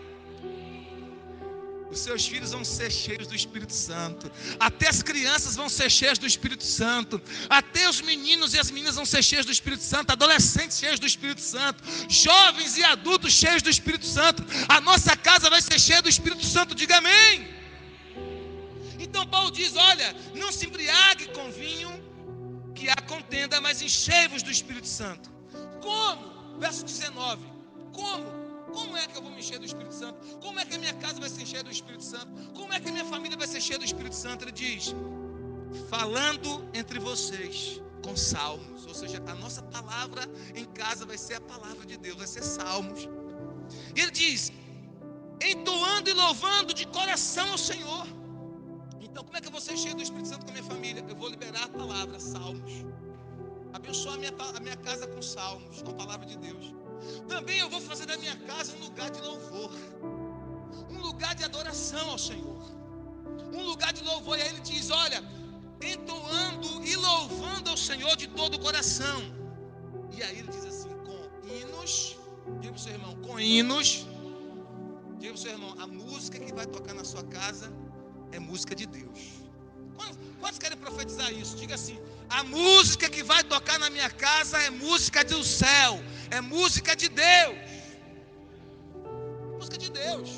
Os seus filhos vão ser cheios do Espírito Santo. Até as crianças vão ser cheias do Espírito Santo. Até os meninos e as meninas vão ser cheios do Espírito Santo. Adolescentes cheios do Espírito Santo. Jovens e adultos cheios do Espírito Santo. A nossa casa vai ser cheia do Espírito Santo. Diga amém. Então Paulo diz, olha, não se embriague com vinho, que há contenda, mas enchei-vos do Espírito Santo. Como? Verso 19. Como? Como é que eu vou me encher do Espírito Santo? Como é que a minha casa vai se encher do Espírito Santo? Como é que a minha família vai se encher do Espírito Santo? Ele diz, falando entre vocês com salmos. Ou seja, a nossa palavra em casa vai ser a palavra de Deus, vai ser salmos. E ele diz, entoando e louvando de coração ao Senhor. Então, como é que eu vou ser cheio do Espírito Santo com a minha família? Eu vou liberar a palavra, salmos. Abençoar a minha casa com salmos, com a palavra de Deus. Também eu vou fazer da minha casa um lugar de louvor, um lugar de adoração ao Senhor, um lugar de louvor. E aí ele diz, olha, entoando e louvando ao Senhor de todo o coração. E aí ele diz assim, com hinos. Diga para o seu irmão, com hinos. Diga para o seu irmão, a música que vai tocar na sua casa é música de Deus. Quantos querem profetizar isso? Diga assim, a música que vai tocar na minha casa é música do céu, é música de Deus. Música de Deus.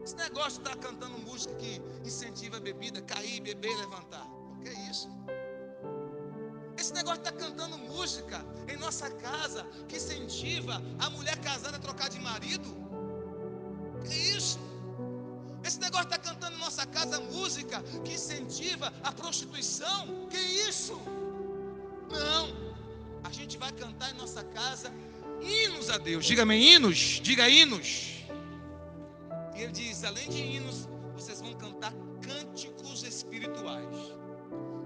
Esse negócio de estar cantando música que incentiva a bebida, cair, beber e levantar. O que é isso? Esse negócio de estar cantando música em nossa casa que incentiva a mulher casada a trocar de marido. O que é isso? Esse negócio de estar cantando em nossa casa música que incentiva a prostituição. Que isso? Não. A gente vai cantar em nossa casa hinos a Deus. Diga amém, hinos. Diga hinos. E ele diz, além de hinos, vocês vão cantar cânticos espirituais.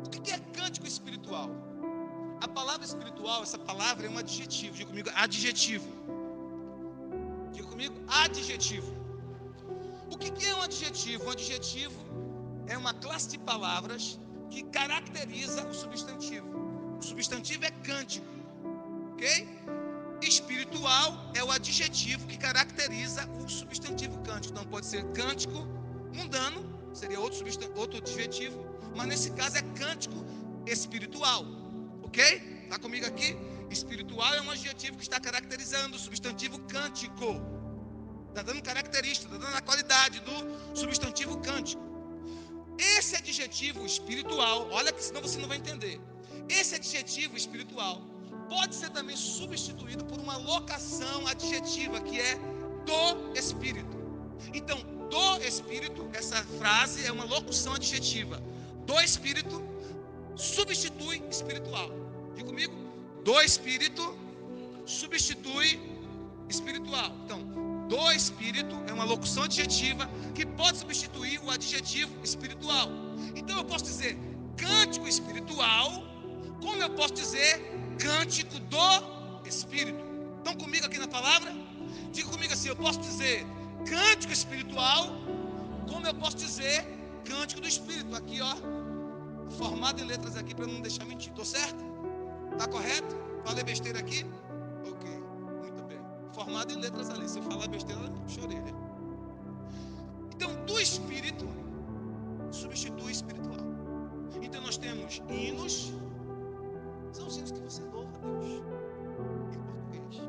O que é cântico espiritual? A palavra espiritual, essa palavra é um adjetivo. Diga comigo, adjetivo. Diga comigo, adjetivo. O que é um adjetivo? Um adjetivo é uma classe de palavras que caracteriza o substantivo. O substantivo é cântico, ok? Espiritual é o adjetivo que caracteriza o substantivo cântico. Então pode ser cântico mundano, seria outro adjetivo, mas nesse caso é cântico espiritual, ok? Está comigo aqui? Espiritual é um adjetivo que está caracterizando o substantivo cântico. Está dando característica, está dando a qualidade do substantivo cântico. Esse adjetivo espiritual, olha que senão você não vai entender. Esse adjetivo espiritual pode ser também substituído por uma locação adjetiva, que é do Espírito. Então, do Espírito, essa frase é uma locução adjetiva. Do Espírito substitui espiritual. Diga comigo. Do Espírito substitui espiritual. Então, do Espírito é uma locução adjetiva que pode substituir o adjetivo espiritual. Então eu posso dizer cântico espiritual, como eu posso dizer cântico do Espírito. Estão comigo aqui na palavra? Diga comigo assim, eu posso dizer cântico espiritual, como eu posso dizer cântico do Espírito. Aqui, formado em letras aqui para não deixar mentir. Estou certo? Está correto? Falei besteira aqui? Ok, muito bem. Formado em letras ali. Se eu falar besteira, puxa a orelha. Então, do Espírito substitui espiritual. Então, nós temos hinos. São os hinos que você louva a Deus em português.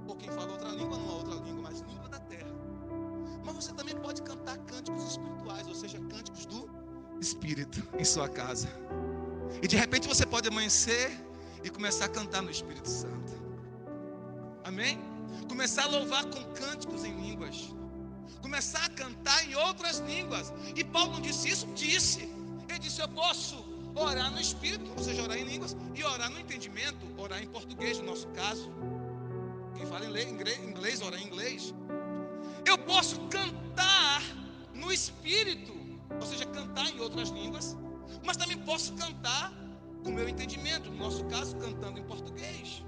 Ou quem fala outra língua, não é outra língua, mas língua da terra. Mas você também pode cantar cânticos espirituais, ou seja, cânticos do Espírito em sua casa. E de repente você pode amanhecer e começar a cantar no Espírito Santo. Amém? Começar a louvar com cânticos em línguas. Começar a cantar em outras línguas. E Paulo não disse isso? Disse. Ele disse: eu posso orar no Espírito, ou seja, orar em línguas, e orar no entendimento, orar em português, no nosso caso. Quem fala inglês, orar em inglês. Eu posso cantar no Espírito, ou seja, cantar em outras línguas, mas também posso cantar com o meu entendimento, no nosso caso, cantando em português.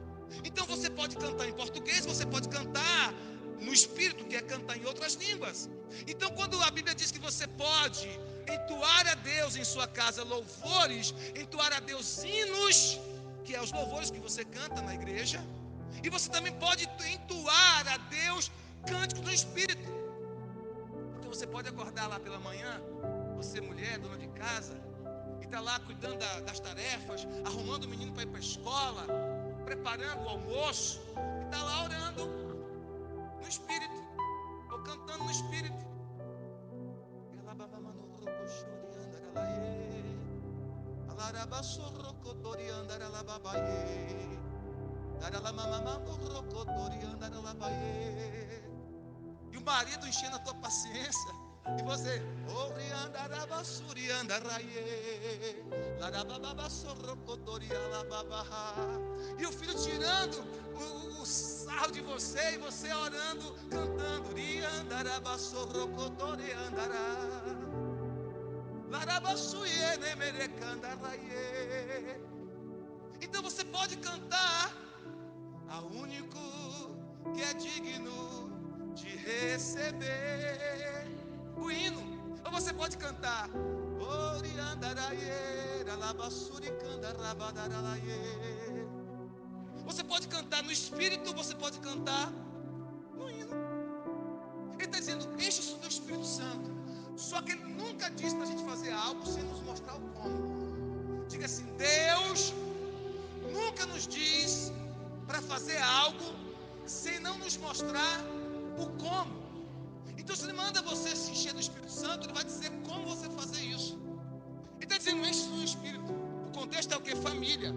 Então você pode cantar em português, você pode cantar no Espírito, que é cantar em outras línguas. Então quando a Bíblia diz que você pode entoar a Deus em sua casa louvores, entoar a Deus hinos, que é os louvores que você canta na igreja, e você também pode entoar a Deus cânticos no Espírito. Então você pode acordar lá pela manhã, você mulher, dona de casa, e está lá cuidando das tarefas, arrumando o menino para ir para a escola, preparando o almoço, e está lá orando no Espírito, ou cantando no Espírito. E o marido enchendo a tua paciência, e você, e o filho tirando o sarro de você, e você orando, cantando. Então você pode cantar ao único que é digno de receber o hino. Ou você pode cantar você pode cantar no Espírito, você pode cantar no hino. Ele está dizendo: enche-se do Espírito Santo. Só que ele nunca disse para a gente fazer algo sem nos mostrar o como. Diga assim: Deus nunca nos diz para fazer algo sem não nos mostrar o como. Então se ele manda você se encher do Espírito Santo, ele vai dizer como você fazer isso. Ele está dizendo: enche-se do Espírito. O contexto é o que? Família.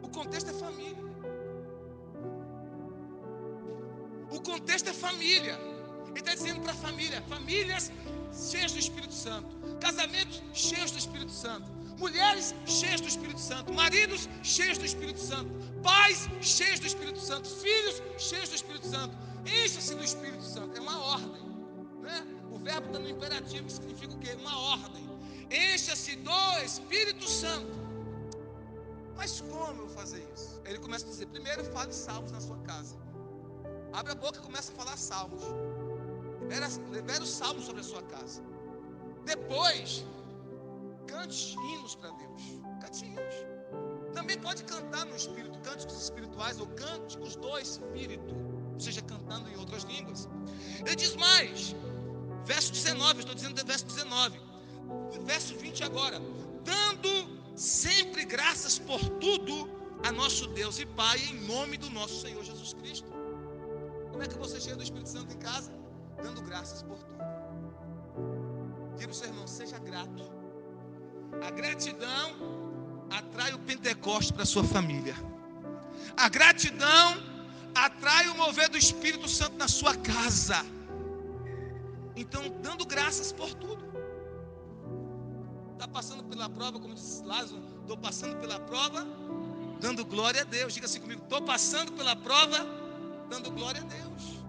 O contexto é família. O contexto é família. Ele está dizendo para a família: famílias cheias do Espírito Santo, casamentos cheios do Espírito Santo, mulheres cheias do Espírito Santo, maridos cheios do Espírito Santo, pais cheios do Espírito Santo, filhos cheios do Espírito Santo. Encha-se do Espírito Santo. É uma ordem, né? O verbo está no imperativo, que significa o quê? Uma ordem. Encha-se do Espírito Santo. Mas como eu fazer isso? Ele começa a dizer: primeiro fale salmos na sua casa. Abre a boca e começa a falar salmos. Libera os salmos sobre a sua casa. Depois, cante hinos para Deus. Cante hinos. Também pode cantar no Espírito, cânticos espirituais ou cânticos do Espírito, ou seja, cantando em outras línguas. Ele diz mais, verso 19, estou dizendo verso 19, verso 20 agora: dando sempre graças por tudo a nosso Deus e Pai, em nome do nosso Senhor Jesus Cristo. Como é que você chega do Espírito Santo em casa? Dando graças por tudo. Diga para o seu irmão: seja grato. A gratidão atrai o Pentecostes para a sua família. A gratidão atrai o mover do Espírito Santo na sua casa. Então, dando graças por tudo. Está passando pela prova, como disse Lázaro: estou passando pela prova, dando glória a Deus. Diga assim comigo: estou passando pela prova, dando glória a Deus.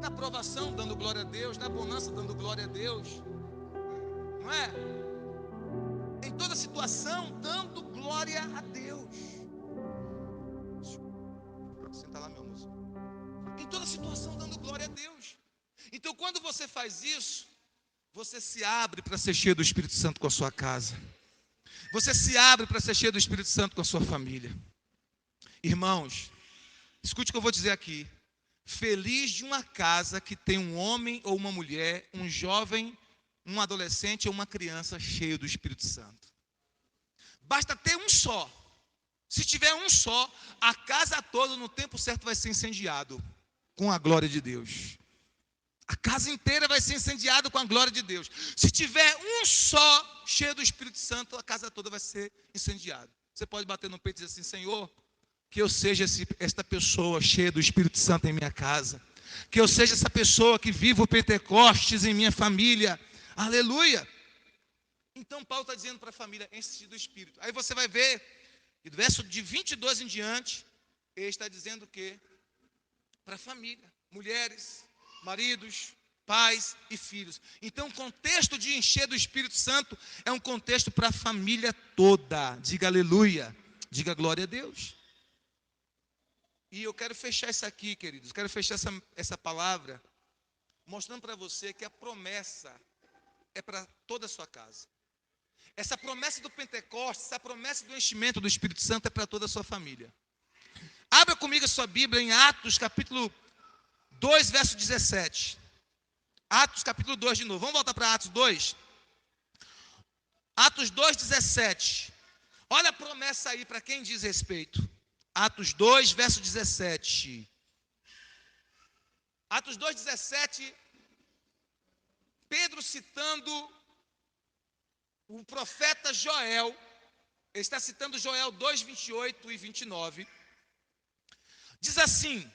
Na provação, dando glória a Deus. Na bonança, dando glória a Deus. Não é? Em toda situação, dando glória a Deus. Senta lá, meu moço. Em toda situação, dando glória a Deus. Então, quando você faz isso, você se abre para ser cheio do Espírito Santo com a sua casa. Você se abre para ser cheio do Espírito Santo com a sua família. Irmãos, escute o que eu vou dizer aqui. Feliz de uma casa que tem um homem ou uma mulher, um jovem, um adolescente ou uma criança cheio do Espírito Santo. Basta ter um só. Se tiver um só, a casa toda no tempo certo vai ser incendiado com a glória de Deus. A casa inteira vai ser incendiada com a glória de Deus. Se tiver um só cheio do Espírito Santo, a casa toda vai ser incendiada. Você pode bater no peito e dizer assim: Senhor, que eu seja esta pessoa cheia do Espírito Santo em minha casa. Que eu seja essa pessoa que viva o Pentecostes em minha família. Aleluia. Então Paulo está dizendo para a família: enche-se do Espírito. Aí você vai ver, e do verso de 22 em diante, ele está dizendo o quê? Para a família, mulheres, maridos, pais e filhos. Então o contexto de encher do Espírito Santo é um contexto para a família toda. Diga aleluia, diga glória a Deus. E eu quero fechar isso aqui, queridos, quero fechar essa palavra, mostrando para você que a promessa é para toda a sua casa. Essa promessa do Pentecostes, essa promessa do enchimento do Espírito Santo é para toda a sua família. Abra comigo a sua Bíblia em Atos, capítulo 2, verso 17. Atos, capítulo 2 de novo. Vamos voltar para Atos 2. Atos 2, 17. Olha a promessa aí para quem diz respeito. Atos 2, verso 17. Atos 2, 17. Pedro citando o profeta Joel. Ele está citando Joel 2, 28 e 29. Diz assim,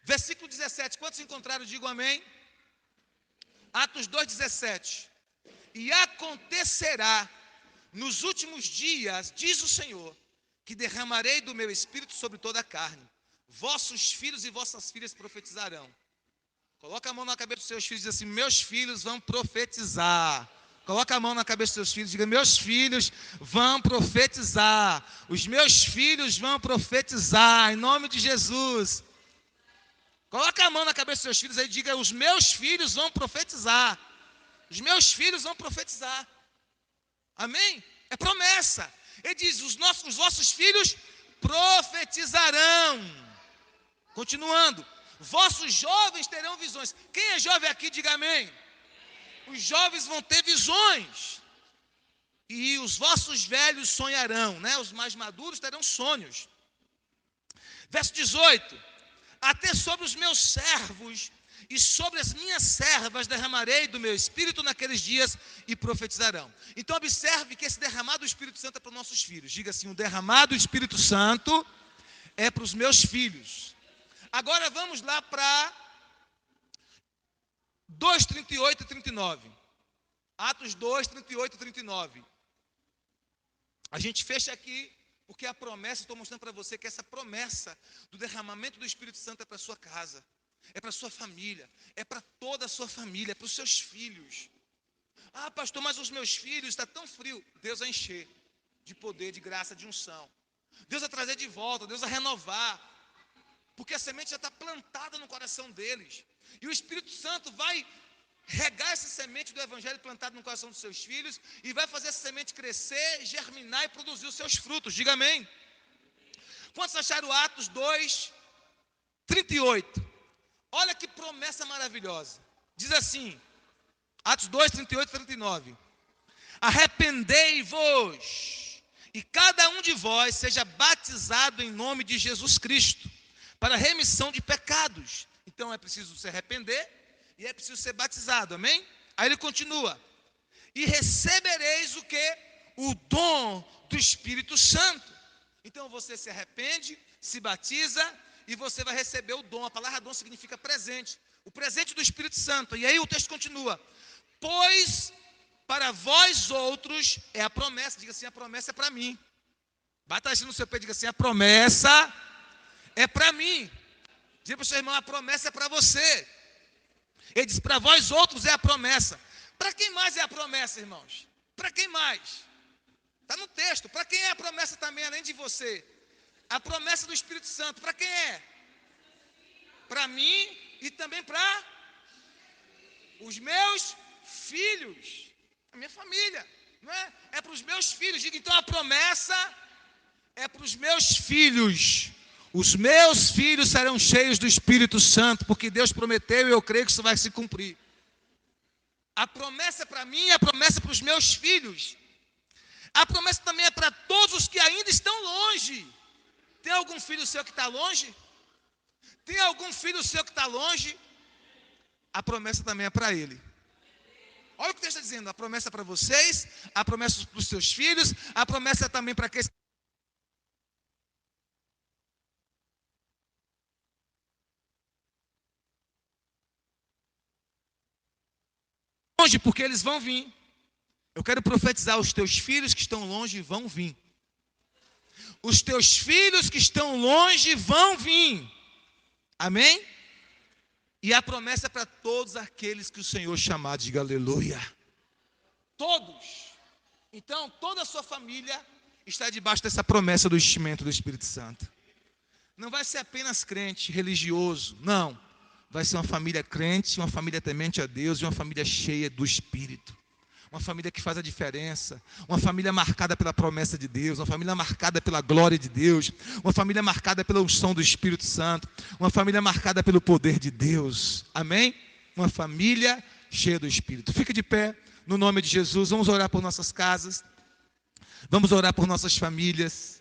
versículo 17. Quantos encontraram? Digam amém. Atos 2, 17. E acontecerá nos últimos dias, diz o Senhor, que derramarei do meu espírito sobre toda a carne. Vossos filhos e vossas filhas profetizarão. Coloca a mão na cabeça dos seus filhos e diz assim: meus filhos vão profetizar. Coloca a mão na cabeça dos seus filhos e diga: meus filhos vão profetizar. Os meus filhos vão profetizar, em nome de Jesus. Coloca a mão na cabeça dos seus filhos e diga: os meus filhos vão profetizar. Os meus filhos vão profetizar. Amém? É promessa. Ele diz: os vossos filhos profetizarão. Continuando. Vossos jovens terão visões. Quem é jovem aqui, diga amém. Os jovens vão ter visões. E os vossos velhos sonharão, né? Os mais maduros terão sonhos. Verso 18. Até sobre os meus servos e sobre as minhas servas derramarei do meu Espírito naqueles dias e profetizarão. Então observe que esse derramado do Espírito Santo é para os nossos filhos. Diga assim: o derramado do Espírito Santo é para os meus filhos. Agora vamos lá para 2, 38 e 39. Atos 2, 38 e 39. A gente fecha aqui, porque a promessa, estou mostrando para você que essa promessa do derramamento do Espírito Santo é para a sua casa, é para a sua família, é para toda a sua família, é para os seus filhos. Ah, pastor, mas os meus filhos, está tão frio. Deus vai encher de poder, de graça, de unção. Deus vai trazer de volta, Deus vai renovar. Porque a semente já está plantada no coração deles. E o Espírito Santo vai regar essa semente do Evangelho plantada no coração dos seus filhos e vai fazer essa semente crescer, germinar e produzir os seus frutos. Diga amém. Quantos acharam Atos 2, 38? Olha que promessa maravilhosa. Diz assim, Atos 2, 38 e 39. Arrependei-vos e cada um de vós seja batizado em nome de Jesus Cristo, para a remissão de pecados. Então é preciso se arrepender e é preciso ser batizado, amém? Aí ele continua: e recebereis o quê? O dom do Espírito Santo. Então você se arrepende, se batiza e você vai receber o dom. A palavra dom significa presente, o presente do Espírito Santo. E aí o texto continua: pois para vós outros é a promessa. Diga assim: a promessa é para mim. Bata assim no seu peito, diga assim: a promessa é para mim. Diga para o seu irmão: a promessa é para você. Ele diz: para vós outros é a promessa. Para quem mais é a promessa, irmãos? Para quem mais? Está no texto. Para quem é a promessa também, além de você? A promessa do Espírito Santo. Para quem é? Para mim e também para os meus filhos. A minha família. Não é? É para os meus filhos. Diga então: a promessa é para os meus filhos. Os meus filhos serão cheios do Espírito Santo, porque Deus prometeu e eu creio que isso vai se cumprir. A promessa é para mim, a promessa é para os meus filhos. A promessa também é para todos os que ainda estão longe. Tem algum filho seu que está longe? Tem algum filho seu que está longe? A promessa também é para ele. Olha o que o texto está dizendo: a promessa é para vocês, a promessa é para os seus filhos, a promessa é também para aqueles longe, porque eles vão vir. Eu quero profetizar: os teus filhos que estão longe vão vir. Os teus filhos que estão longe vão vir. Amém? E a promessa é para todos aqueles que o Senhor chamar. Diga aleluia. Todos. Então, toda a sua família está debaixo dessa promessa do enchimento do Espírito Santo. Não vai ser apenas crente, religioso. Não. Vai ser uma família crente, uma família temente a Deus e uma família cheia do Espírito. Uma família que faz a diferença, uma família marcada pela promessa de Deus, uma família marcada pela glória de Deus, uma família marcada pela unção do Espírito Santo, uma família marcada pelo poder de Deus. Amém? Uma família cheia do Espírito. Fica de pé, no nome de Jesus. Vamos orar por nossas casas, vamos orar por nossas famílias.